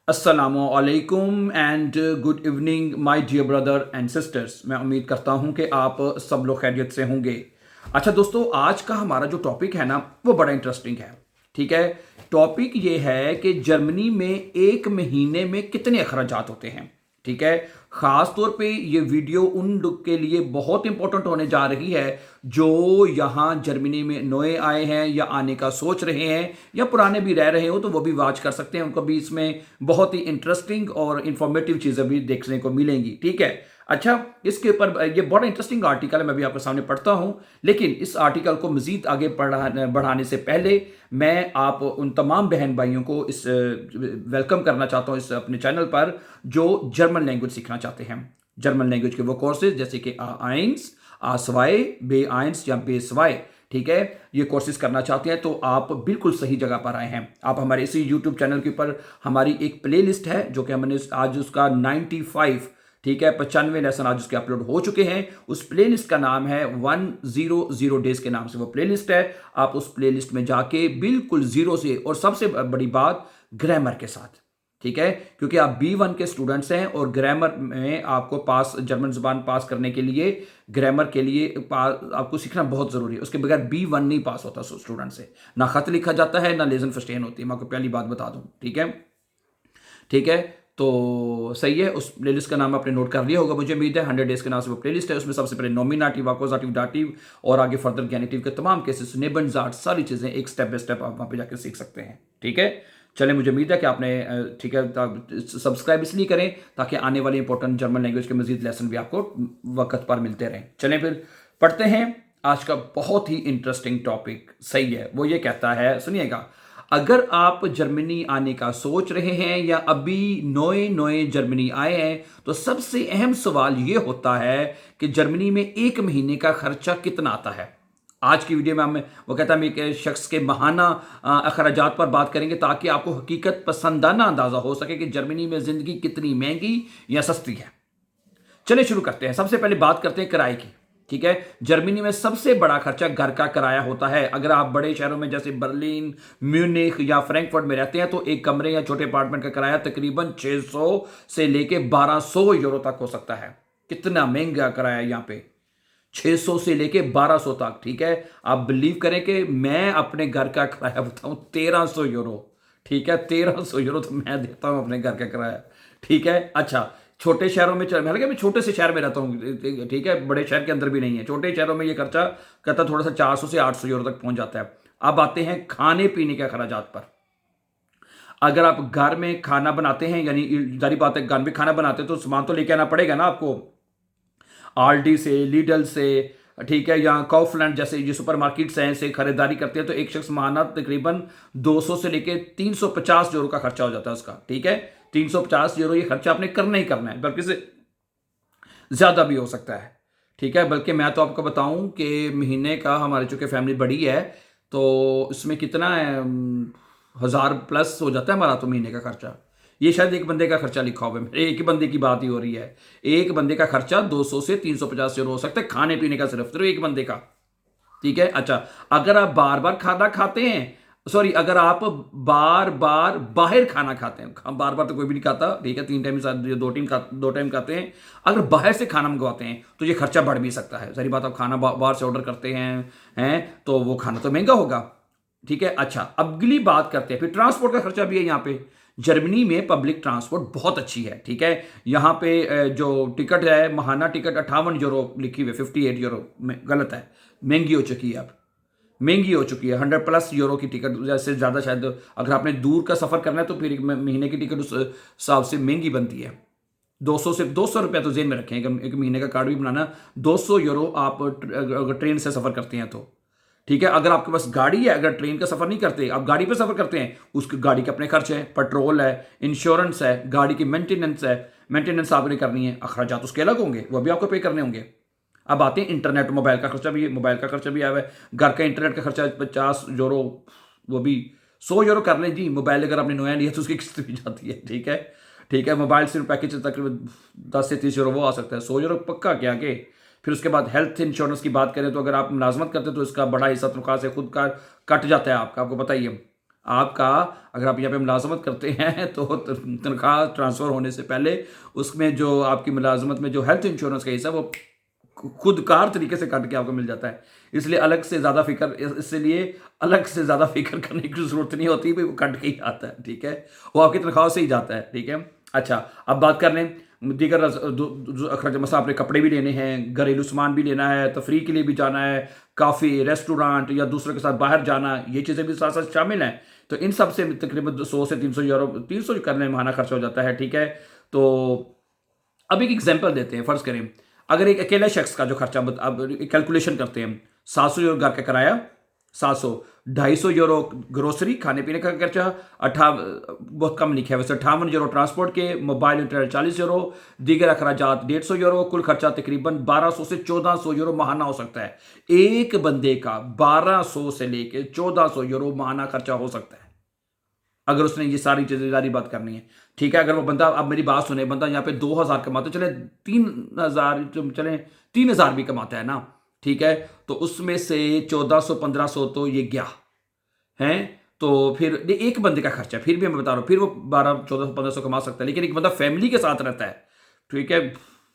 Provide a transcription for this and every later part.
अस्सलामुअलैकुम and good evening my dear brother and sisters. मैं उम्मीद करता हूं कि आप सब लोग खैरियत से होंगे। अच्छा दोस्तों, आज का हमारा जो टॉपिक है ना वो बड़ा इंटरेस्टिंग है। ठीक है, टॉपिक ये है कि जर्मनी में एक महीने में कितने अखराजात होते हैं। ठीक है, खास तौर पे ये वीडियो उन लोग के लिए बहुत इंपॉर्टेंट होने जा रही है जो यहाँ जर्मनी में नए आए हैं या आने का सोच रहे हैं या पुराने भी रह रहे हो, तो वो भी वॉच कर सकते हैं। उनको भी इसमें बहुत ही इंटरेस्टिंग और इंफॉर्मेटिव चीज़ें भी देखने को मिलेंगी। ठीक है, अच्छा, इसके ऊपर ये बड़ा इंटरेस्टिंग आर्टिकल है, मैं भी आपके सामने पढ़ता हूँ। लेकिन इस आर्टिकल को मजीद आगे बढ़ाने से पहले मैं आप उन तमाम बहन भाइयों को इस वेलकम करना चाहता हूँ इस अपने चैनल पर जो जर्मन लैंग्वेज सीखना चाहते हैं। जर्मन लैंग्वेज के वो कोर्सेज जैसे कि A1, A2, B1 या B2, ठीक है, ये कोर्सेज करना चाहते हैं तो आप बिल्कुल सही जगह पर आए हैं। आप हमारे इसी यूट्यूब चैनल के ऊपर हमारी एक प्लेलिस्ट है जो कि हमने आज उसका 95, ठीक है, 95 लेसन आज उसके अपलोड हो चुके हैं। उस प्लेलिस्ट का नाम है 100 डेज के नाम से वो प्लेलिस्ट है। आप उस प्लेलिस्ट में जाके बिल्कुल जीरो से, और सबसे बड़ी बात, ग्रामर के साथ। ठीक है, क्योंकि आप B1 के स्टूडेंट्स हैं और ग्रामर में आपको पास, जर्मन जुबान पास करने के लिए, ग्रामर के लिए आपको सीखना बहुत जरूरी है। उसके बगैर B1 नहीं पास होता स्टूडेंट से। ना खत लिखा जाता है, ना लेजन फस्टेन होती है। मैं आपको पहली बात बता दूं। ठीक है, ठीक है, तो सही है। उस प्लेलिस्ट का नाम आपने नोट कर लिया होगा, मुझे उम्मीद है। 100 डेज के नाम से वो प्लेलिस्ट है। उसमें सबसे पहले नॉमिनाटिव, अक्यूजाटिव, दाटिव और आगे फर्दर गैनिटिव के तमाम केसेस, नेबनजाट, सारी चीजें एक स्टेप बाय स्टेप आप वहां पे जाकर सीख सकते हैं। ठीक है, चले, मुझे उम्मीद है कि आपने, ठीक है, सब्सक्राइब इसलिए करें ताकि आने वाले इंपॉर्टेंट जर्मन लैंग्वेज के मजीद लेसन भी आपको वक्त पर मिलते रहें। चलें फिर पढ़ते हैं आज का बहुत ही इंटरेस्टिंग टॉपिक। सही है, वो ये कहता है, सुनिएगा, अगर आप जर्मनी आने का सोच रहे हैं या अभी नए नए जर्मनी आए हैं तो सबसे अहम सवाल यह होता है कि जर्मनी में एक महीने का खर्चा कितना आता है। आज की वीडियो में हम, वो कहता है, हम एक शख्स के माहाना अखराजात पर बात करेंगे ताकि आपको हकीकत पसंदाना अंदाजा हो सके कि जर्मनी में जिंदगी कितनी महंगी या सस्ती है। चलिए शुरू करते हैं। सबसे पहले बात करते हैं किराए की। ठीक है, जर्मनी में सबसे बड़ा खर्चा घर का किराया होता है। अगर आप बड़े शहरों में जैसे बर्लिन, म्यूनिख या फ्रैंकफर्ट में रहते हैं तो एक कमरे या छोटे अपार्टमेंट का किराया तकरीबन 600 से लेके 1200 यूरो तक हो सकता है। कितना महंगा किराया यहाँ पे, 600 से लेके 1200 तक। ठीक है, आप बिलीव करें कि मैं अपने घर का किराया बताऊं 1300 यूरो। ठीक है, 1300 यूरो तो मैं देता हूं अपने घर का किराया। ठीक है, अच्छा, छोटे शहरों में हालांकि मैं छोटे से शहर में रहता हूँ, ठीक है, बड़े शहर के अंदर भी नहीं है। छोटे शहरों में ये खर्चा कहता थोड़ा सा 400 से 800 यूरो तक पहुंच जाता है। अब आते हैं खाने पीने के अखराजात पर। अगर आप घर में खाना बनाते हैं, यानी जारी बात है घर में खाना बनाते हैं तो सामान तो लेके आना पड़ेगा ना आपको, आल्डी से, लीडल से, ठीक है, या काउफलैंड जैसे ये सुपर मार्केट्स हैं, से खरीदारी करते हैं तो एक शख्स माहाना तकरीबन 200 से लेके 350 यूरो का खर्चा हो जाता है उसका। ठीक है, 350 यूरो ये खर्चा आपने करना ही करना है, बल्कि से ज्यादा भी हो सकता है। ठीक है, बल्कि मैं तो आपको बताऊं कि महीने का, हमारे चूंकि फैमिली बड़ी है तो इसमें कितना है, 1000 प्लस हो जाता है हमारा तो महीने का खर्चा। ये शायद एक बंदे का खर्चा लिखा हुआ है, मेरे एक ही बंदे की बात ही हो रही है। एक बंदे का खर्चा 200 से 350 यूरो हो सकता है, खाने पीने का, सिर्फ एक बंदे का। ठीक है, अच्छा, अगर आप बार बार खाना खाते हैं, सॉरी, अगर आप बार बार बाहर खाना खाते हैं, बार बार तो कोई भी नहीं खाता, ठीक है, 3 टाइम, 2 टाइम खाते हैं, अगर बाहर से खाना मंगवाते हैं तो ये खर्चा बढ़ भी सकता है। सारी बात, आप खाना बाहर से ऑर्डर करते हैं तो वो खाना तो महंगा होगा। ठीक है, अच्छा, अगली बात करते हैं फिर ट्रांसपोर्ट का खर्चा भी है यहाँ पे। जर्मनी में पब्लिक ट्रांसपोर्ट बहुत अच्छी है। ठीक है, यहाँ पे जो टिकट है, माहाना टिकट 58 यूरो लिखी हुई है, 58 यूरो में गलत है, महंगी हो चुकी है, अब महंगी हो चुकी है। 100 प्लस यूरो की टिकट, जैसे ज़्यादा शायद अगर आपने दूर का सफ़र करना है तो फिर एक महीने की टिकट उस हिसाब से महंगी बनती है। 200 से 200 रुपया तो जेन में रखें, एक महीने का कार्ड भी बनाना, 200 यूरो आप अगर ट्रेन से सफ़र करते हैं तो। ठीक है, अगर आपके पास गाड़ी है, अगर ट्रेन का सफ़र नहीं करते, आप गाड़ी पे सफ़र करते हैं, उसकी गाड़ी के अपने खर्च हैं, पेट्रोल है, इंश्योरेंस है, गाड़ी की मेंटेनेंस है, मेंटेनेंस आपने करनी है, अखराजात उसके अलग होंगे, वो भी आपको पे करने होंगे। अब आते हैं इंटरनेट, मोबाइल का खर्चा भी है, मोबाइल का खर्चा भी आया हुआ है। घर का इंटरनेट का खर्चा 50 यूरो, वो भी 100 यूरो कर लें जी। मोबाइल अगर आपने नया लिया तो उसकी किस्त भी जाती है। ठीक है, ठीक है, मोबाइल सिर्फ पैकेज तकरीबन 10 से 30 यूरो वो आ सकता है, 100 यूरो पक्का क्या के। फिर उसके बाद हेल्थ इंश्योरेंस की बात करें तो अगर आप मुलाजमत करते हैं तो इसका बड़ा हिस्सा तनख्वाह से खुद का कट जाता है आपका, आपको पता ही है। आपका अगर आप यहाँ पे मुलाजमत करते हैं तो तनख्वाह ट्रांसफ़र होने से पहले उसमें जो आपकी मुलाजमत में जो हेल्थ इंश्योरेंस का हिस्सा वो खुदकार तरीके से काट के आपको मिल जाता है। इसलिए अलग से ज़्यादा फिक्र इसलिए अलग से ज़्यादा फिक्र करने की ज़रूरत नहीं होती, भाई वो कट के ही आता है, ठीक है। वो आपकी तनख्वाह से ही जाता है, ठीक है। अच्छा, अब बात कर लें दीगर अखराज, मसला आपने कपड़े भी लेने हैं, घरेलू सामान भी लेना है, तफरीह के लिए भी जाना है, काफ़ी रेस्टोरेंट या दूसरों के साथ बाहर जाना, ये चीज़ें भी साथ साथ शामिल हैं। तो इन सब से तकरीबन 100 से 300 यूरो, 300 करने में माहाना खर्चा हो जाता है, ठीक है। तो अब एक एग्जांपल देते हैं, फ़र्ज़ करें अगर एक अकेला शख्स का जो खर्चा, अब कैलकुलेशन करते हैं, 700 यूरो घर का किराया, 700, 250 यूरो ग्रोसरी खाने पीने का खर्चा, बहुत कम लिखा है वैसे, 58 यूरो ट्रांसपोर्ट के, मोबाइल इंटरनेट 40 यूरो, दीगर अखराजात 150 यूरो, कुल खर्चा तकरीबन 1200 से 1400 यूरो माहाना हो सकता है। एक बंदे का 1200 से लेके 1400 यूरो माहाना खर्चा हो सकता है अगर उसने ये सारी चीजें, सारी बात करनी है, ठीक है। अगर वो बंदा, अब मेरी बात सुने, बंदा यहाँ पे 2000 कमाता, चले 3000, चले 3000 भी कमाता है ना, ठीक है, तो उसमें से 1400 1500 तो ये गया है। तो फिर एक बंदे का खर्चा, फिर भी मैं बता रहा हूँ, फिर वो 1200 1400 1500 कमा सकता है, लेकिन एक बंदा फैमिली के साथ रहता है, ठीक है,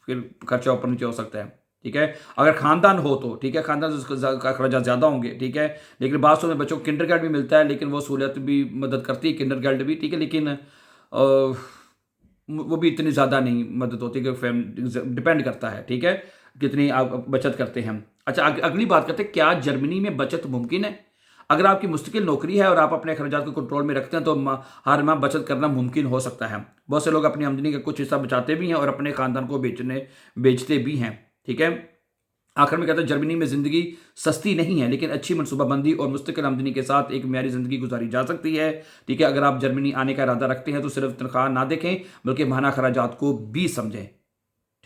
फिर खर्चा ऊपर नीचे हो सकता है, ठीक है। अगर खानदान हो तो ठीक है, खानदान का खर्चा ज़्यादा होंगे, ठीक है। लेकिन बात सुने, बच्चों को किंडर गार्ड भी मिलता है, लेकिन वो सहूलियत भी मदद करती है, किंडर गार्ड भी, ठीक है, लेकिन वो भी इतनी ज़्यादा नहीं मदद होती कि डिपेंड करता है, ठीक है, कितनी आप बचत करते हैं। अच्छा, अगली बात करते हैं, क्या जर्मनी में बचत मुमकिन है? अगर आपकी मुस्तकिल नौकरी है और आप अपने अखराजात को कंट्रोल में रखते हैं तो हर माह बचत करना मुमकिन हो सकता है। बहुत से लोग अपनी आमदनी का कुछ हिस्सा बचाते भी हैं और अपने खानदान को बेचते भी हैं, ठीक है। आखिर में कहते हैं, जर्मनी में ज़िंदगी सस्ती नहीं है, लेकिन अच्छी मनसूबाबंदी और मुस्तकिल आमदनी के साथ एक म्यारी ज़िंदगी गुजारी जा सकती है, ठीक है। अगर आप जर्मनी आने का इरादा रखते हैं तो सिर्फ तनख्वाह ना देखें, बल्कि माहाना अखराजात को भी समझें,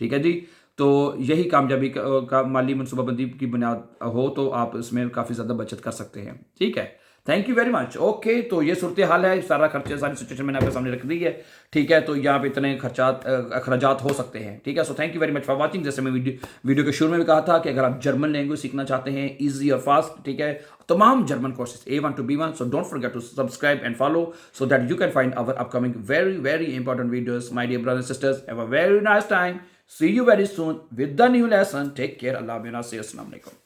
ठीक है जी। तो यही कामयाबी का माली मनसूबाबंदी की बुनियाद हो तो आप इसमें काफ़ी ज़्यादा बचत कर सकते हैं, ठीक है। Thank you very much. Okay, तो ये सूरत हाल है, सारा खर्चा, सारी सिचुएशन मैंने आपके सामने रख दी है, ठीक है। तो यहाँ पे इतने खर्चात अखराजात हो सकते हैं, ठीक है। So thank you very much for watching. जैसे मैं वीडियो के शुरू में भी कहा था कि अगर आप जर्मन लैंग्वेज सीखना चाहते हैं ईजी और फास्ट, ठीक है, तमाम German courses A1 to B1, so don't forget to subscribe and follow so that you can find our upcoming very very important videos. My dear brothers and sisters, have a very nice time, see you very soon with the new lesson. Take care. Allah Bina, say assalamu alaikum.